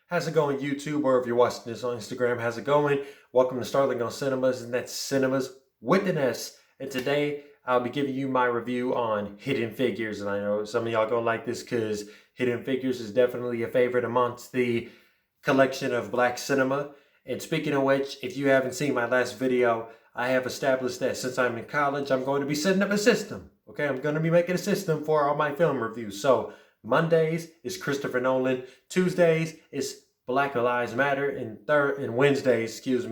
How's it going, YouTube? Or if you're watching this on Instagram, how's it going? Welcome to Starling on Cinemas, and that's Cinemas with an S. And today I'll be giving you my review on Hidden Figures. And I know some of y'all gonna like this because Hidden Figures is definitely a favorite amongst the collection of black cinema. And speaking of which, if you haven't seen my last video, I have established that since I'm in college, I'm going to be setting up a system. Okay, I'm going to be making a system for all my film reviews. So Mondays is Christopher Nolan. Tuesdays is Black Lives Matter, and Wednesdays, is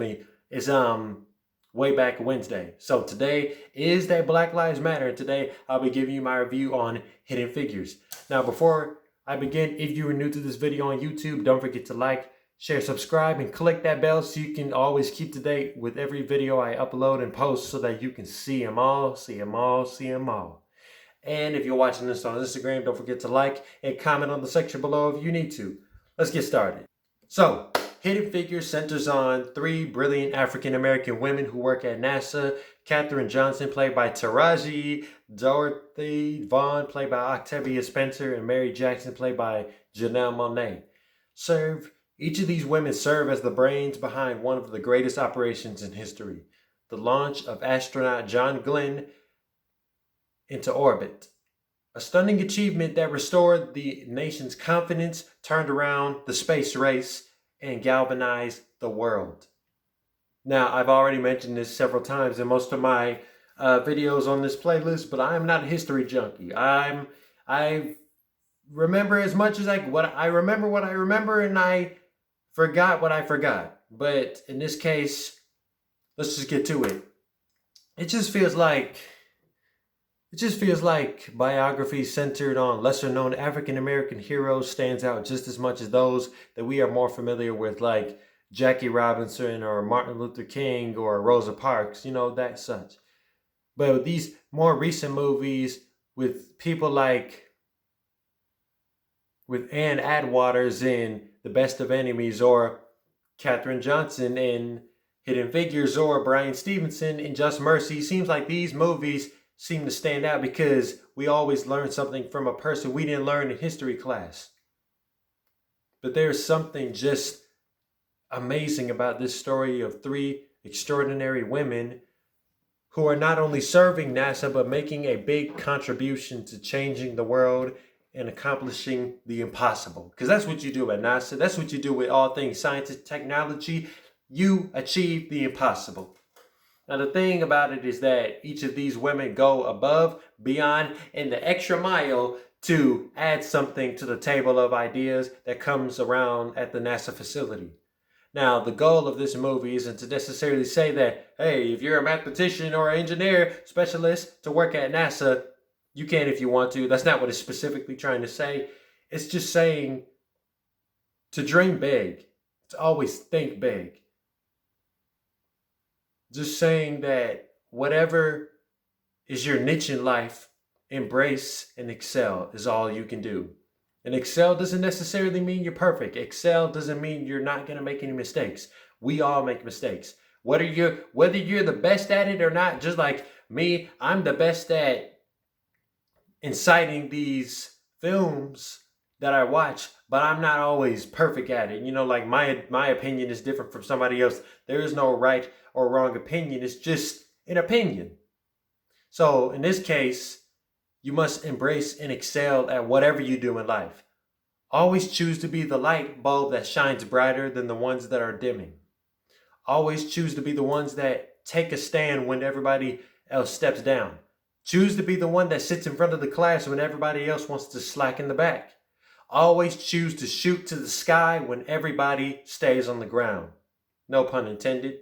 Way Back Wednesday. So today is that Black Lives Matter, and today I'll be giving you my review on Hidden Figures. Now, before I begin, if you are new to this video on YouTube, don't forget to like, share, subscribe, and click that bell so you can always keep to date with every video I upload and post so that you can see them all, see them all, see them all. And if you're watching this on Instagram, don't forget to like and comment on the section below if you need to. Let's get started. So, Hidden Figures centers on three brilliant African-American women who work at NASA. Katherine Johnson, played by Taraji, Dorothy Vaughan, played by Octavia Spencer, and Mary Jackson, played by Janelle Monáe. Each of these women serve as the brains behind one of the greatest operations in history, the launch of astronaut John Glenn into orbit. A stunning achievement that restored the nation's confidence, turned around the space race, and galvanized the world. Now, I've already mentioned this several times in most of my videos on this playlist, but I am not a history junkie. I remember as much as what I remember, and I forgot what I forgot. But in this case, let's just get to it. It just feels like biographies centered on lesser-known African-American heroes stands out just as much as those that we are more familiar with, like Jackie Robinson or Martin Luther King or Rosa Parks, that such. But with these more recent movies with people like with Ann Atwaters in The Best of Enemies, or Katherine Johnson in Hidden Figures, or Brian Stevenson in Just Mercy, seems like these movies seem to stand out because we always learn something from a person we didn't learn in history class. But there's something just amazing about this story of three extraordinary women who are not only serving NASA, but making a big contribution to changing the world and accomplishing the impossible. Because that's what you do at NASA. That's what you do with all things science and technology. You achieve the impossible. Now, the thing about it is that each of these women go above, beyond, and the extra mile to add something to the table of ideas that comes around at the NASA facility. Now, the goal of this movie isn't to necessarily say that, hey, if you're a mathematician or an engineer specialist to work at NASA, you can if you want to. That's not what it's specifically trying to say. It's just saying to dream big, to always think big. Just saying that whatever is your niche in life, embrace and excel is all you can do. And excel doesn't necessarily mean you're perfect. Excel doesn't mean you're not going to make any mistakes. We all make mistakes. Whether you're the best at it or not, just like me, I'm the best at inciting these films that I watch, but I'm not always perfect at it. Like my opinion is different from somebody else. There is no right or wrong opinion. It's just an opinion. So in this case, you must embrace and excel at whatever you do in life. Always choose to be the light bulb that shines brighter than the ones that are dimming. Always choose to be the ones that take a stand when everybody else steps down. Choose to be the one that sits in front of the class when everybody else wants to slack in the back. Always choose to shoot to the sky when everybody stays on the ground. No pun intended.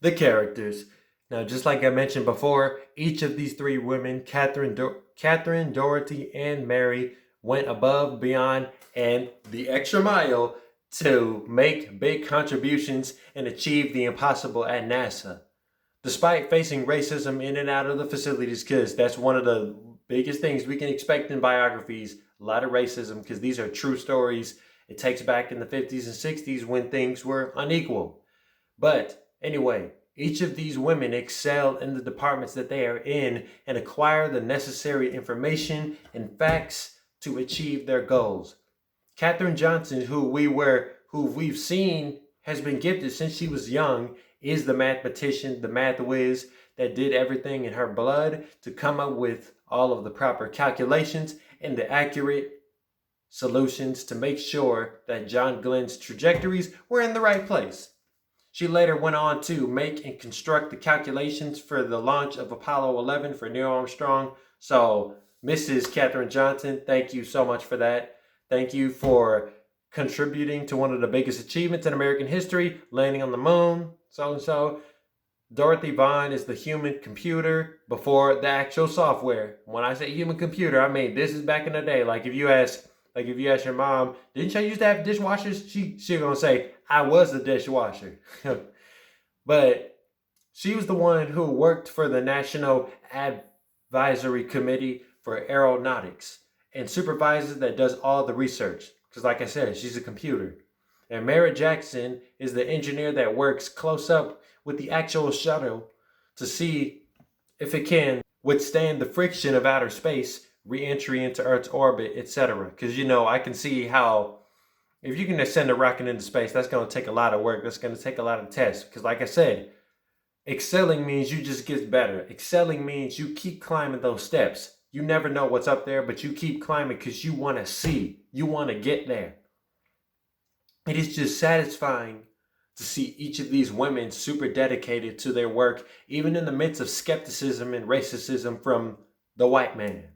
The characters. Now, just like I mentioned before, each of these three women, Katherine, Dorothy, and Mary, went above, beyond, and the extra mile to make big contributions and achieve the impossible at NASA. Despite facing racism in and out of the facilities, because that's one of the biggest things we can expect in biographies, a lot of racism, because these are true stories. It takes back in the 50s and 60s when things were unequal. But anyway, each of these women excel in the departments that they are in and acquire the necessary information and facts to achieve their goals. Katherine Johnson, who we've seen has been gifted since she was young, is the mathematician, the math whiz that did everything in her blood to come up with all of the proper calculations and the accurate solutions to make sure that John Glenn's trajectories were in the right place. She later went on to make and construct the calculations for the launch of Apollo 11 for Neil Armstrong. So, Mrs. Katherine Johnson, thank you so much for that. Thank you for contributing to one of the biggest achievements in American history, landing on the moon, so-and-so. Dorothy Vaughan is the human computer before the actual software. When I say human computer, I mean this is back in the day. Like if you ask your mom, didn't you used to have dishwashers? She's gonna say, I was the dishwasher. But she was the one who worked for the National Advisory Committee for Aeronautics and supervises that does all the research. Because like I said, she's a computer. And Merritt Jackson is the engineer that works close up with the actual shuttle to see if it can withstand the friction of outer space, re-entry into Earth's orbit, etc. Because, you know, I can see how if you can send a rocket into space, that's going to take a lot of work. That's going to take a lot of tests. Because like I said, excelling means you just get better. Excelling means you keep climbing those steps. You never know what's up there, but you keep climbing because you want to see. You want to get there. It is just satisfying to see each of these women super dedicated to their work, even in the midst of skepticism and racism from the white man.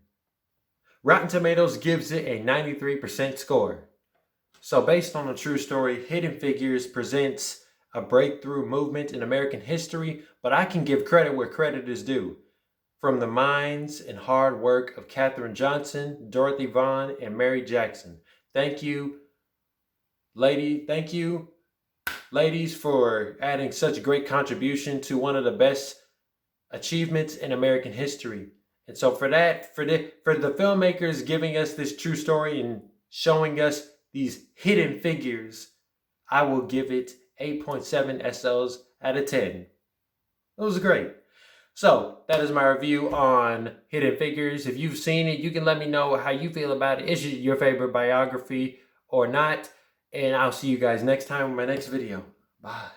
Rotten Tomatoes gives it a 93% score. So based on a true story, Hidden Figures presents a breakthrough movement in American history, but I can give credit where credit is due. From the minds and hard work of Katherine Johnson, Dorothy Vaughan, and Mary Jackson. Thank you, ladies, for adding such a great contribution to one of the best achievements in American history. And so for the filmmakers giving us this true story and showing us these hidden figures, I will give it 8.7 SOs out of 10. It was great. So that is my review on Hidden Figures. If you've seen it, you can let me know how you feel about it. Is it your favorite biography or not? And I'll see you guys next time with my next video. Bye.